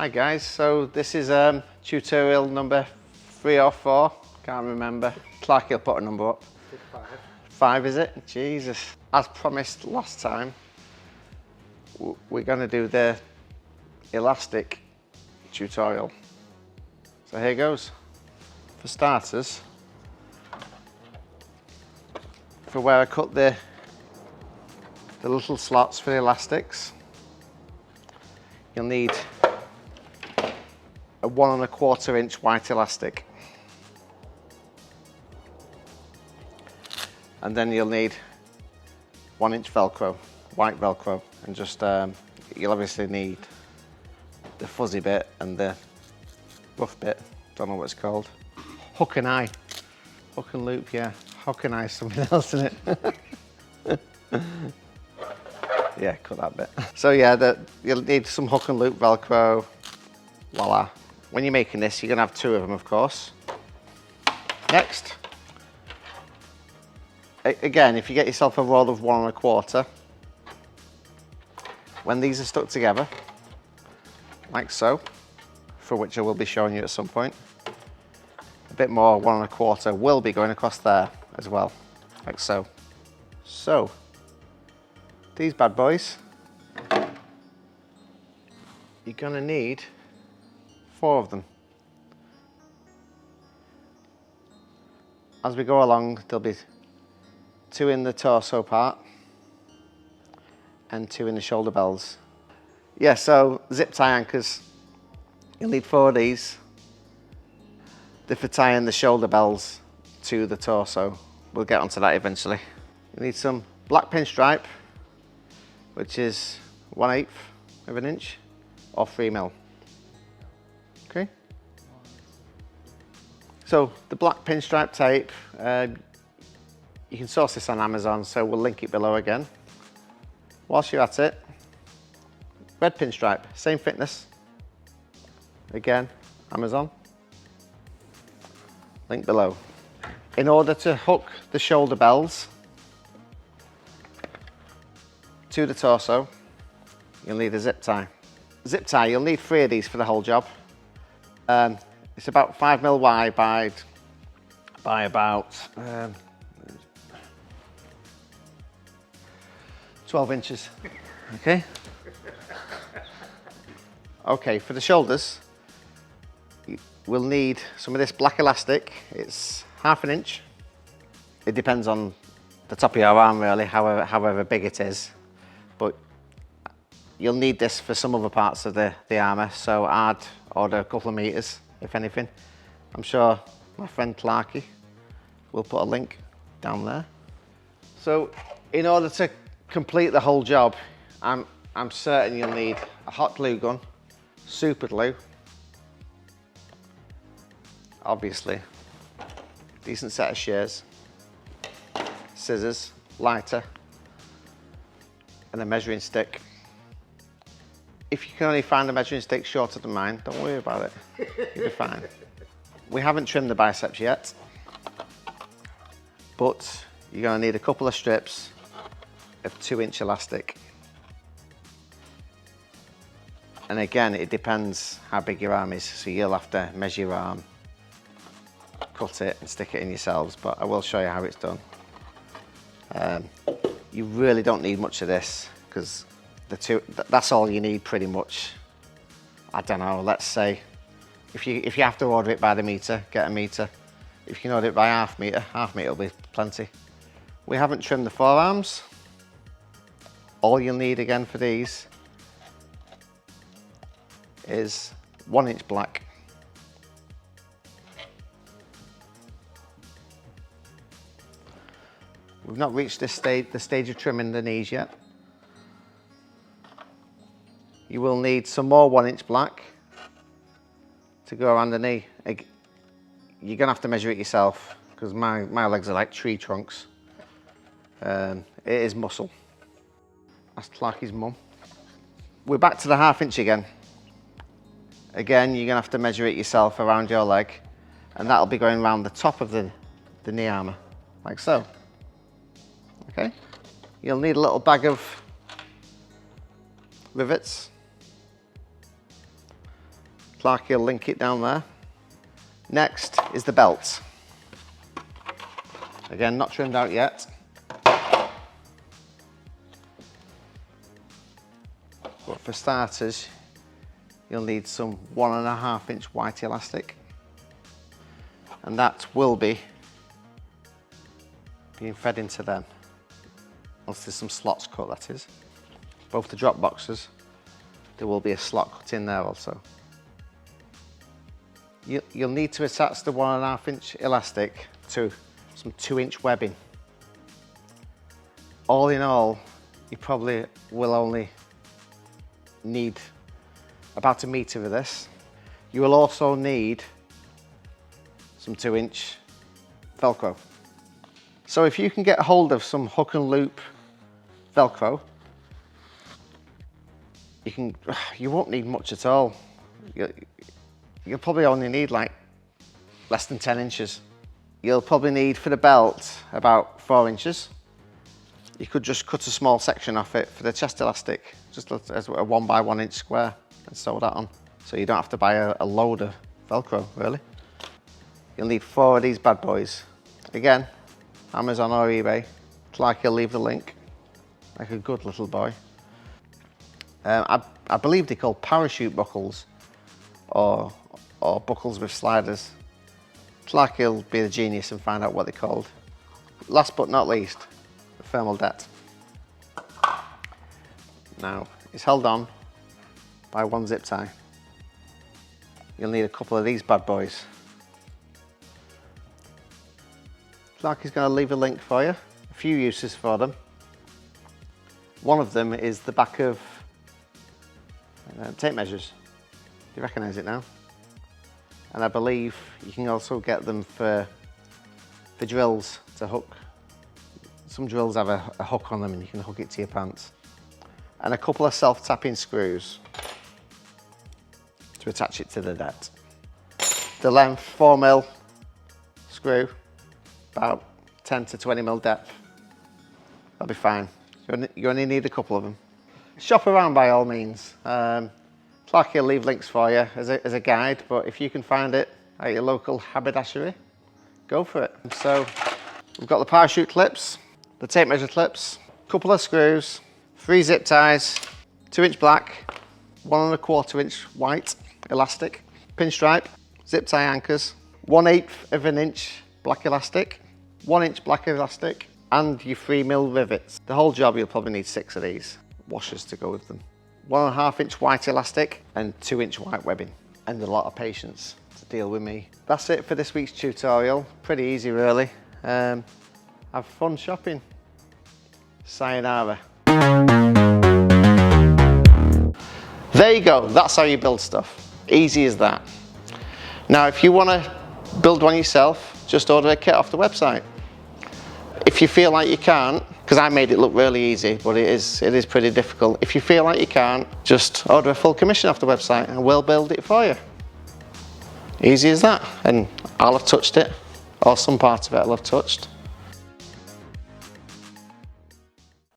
Hi guys, so this is tutorial number 3 or 4, can't remember. Clarky will put a number up. 5 is it? Jesus. As promised last time, we're going to do the elastic tutorial. So here goes. For starters, for where I cut the little slots for the elastics, you'll need a 1 1/4 inch white elastic. And then you'll need 1 inch Velcro, white Velcro, and just, you'll obviously need the fuzzy bit and the rough bit, don't know what it's called. Hook and eye, hook and loop, yeah. Hook and eye is something else, isn't it? Yeah, cut that bit. So yeah, you'll need some hook and loop Velcro, voila. When you're making this, you're gonna have 2 of them, of course. Next, again, if you get yourself a roll of 1 1/4, when these are stuck together, like so, for which I will be showing you at some point, a bit more 1 1/4 will be going across there as well, like so. So, these bad boys, you're gonna need 4 of them. As we go along, there'll be 2 in the torso part and 2 in the shoulder bells. Yeah, so zip tie anchors, you'll need 4 of these. They're for tying the shoulder bells to the torso. We'll get onto that eventually. You need some black pinstripe, which is 1/8 of an inch or 3mm. Okay. So the black pinstripe tape, you can source this on Amazon, so we'll link it below again. Whilst you're at it, red pinstripe, same thickness. Again, Amazon. Link below. In order to hook the shoulder bells to the torso, you'll need a zip tie. Zip tie, you'll need 3 of these for the whole job. It's about 5mm wide by about 12 inches. Okay. Okay, for the shoulders, we'll need some of this black elastic. It's 1/2 inch. It depends on the top of your arm really, however big it is. But you'll need this for some other parts of the armour, so I'd order a couple of meters, if anything. I'm sure my friend Clarky will put a link down there. So in order to complete the whole job, I'm certain you'll need a hot glue gun, super glue, obviously, decent set of shears, scissors, lighter, and a measuring stick. If you can only find a measuring stick shorter than mine, don't worry about it, you'll be fine. We haven't trimmed the biceps yet, but you're gonna need a couple of strips of 2-inch elastic. And again, it depends how big your arm is, so you'll have to measure your arm, cut it and stick it in yourselves, but I will show you how it's done. You really don't need much of this, because that's all you need pretty much. I don't know, let's say, if you have to order it by the meter, get a meter. If you can order it by half meter will be plenty. We haven't trimmed the forearms. All you'll need again for these is 1 inch black. We've not reached the stage of trimming the knees yet. You will need some more 1 inch black to go around the knee. You're gonna have to measure it yourself, because my legs are like tree trunks. It is muscle. That's Clarky's mum. We're back to the 1/2 inch again. Again, you're gonna have to measure it yourself around your leg, and that'll be going around the top of the knee armour, like so. Okay. You'll need a little bag of rivets. Clarky will link it down there. Next is the belt. Again, not trimmed out yet. But for starters, you'll need some 1.5 inch white elastic. And that will be being fed into them. Once there's some slots cut, that is. Both the drop boxes, there will be a slot cut in there also. You'll need to attach the 1.5 inch elastic to some 2 inch webbing. All in all, you probably will only need about 1 metre of this. You will also need some 2 inch Velcro. So if you can get hold of some hook and loop Velcro, you won't need much at all. You'll probably only need like less than 10 inches. You'll probably need for the belt about 4 inches. You could just cut a small section off it for the chest elastic, just as a 1 by 1 inch square, and sew that on. So you don't have to buy a load of Velcro, really. You'll need 4 of these bad boys. Again, Amazon or eBay. Clarky will leave the link. Like a good little boy. I believe they're called parachute buckles, or buckles with sliders. Clarky will be the genius and find out what they're called. Last but not least, the thermal det. Now, it's held on by 1 zip tie. You'll need a couple of these bad boys. Clarky's going to leave a link for you, a few uses for them. One of them is the back of tape measures. Do you recognise it now? And I believe you can also get them for drills to hook. Some drills have a hook on them and you can hook it to your pants. And a couple of self-tapping screws to attach it to the det. The length, 4mm screw, about 10 to 20mm depth. That'll be fine. You only need a couple of them. Shop around by all means. Clarky will leave links for you as a guide, but if you can find it at your local haberdashery, go for it. So we've got the parachute clips, the tape measure clips, a couple of screws, 3 zip ties, 2 inch black, 1.25 inch white elastic, pinstripe, zip tie anchors, 1/8 of an inch black elastic, 1 inch black elastic, and your 3mm rivets. The whole job, you'll probably need 6 of these washers to go with them. 1.5 inch white elastic and 2 inch white webbing, and a lot of patience to deal with me. That's it for this week's tutorial. Pretty easy, really. Have fun shopping. Sayonara. There you go. That's how you build stuff. Easy as that. Now, if you want to build one yourself, just order a kit off the website. If you feel like you can't, because I made it look really easy, but it is pretty difficult. If you feel like you can't, just order a full commission off the website and we'll build it for you. Easy as that. And I'll have touched it, or some part of it I'll have touched.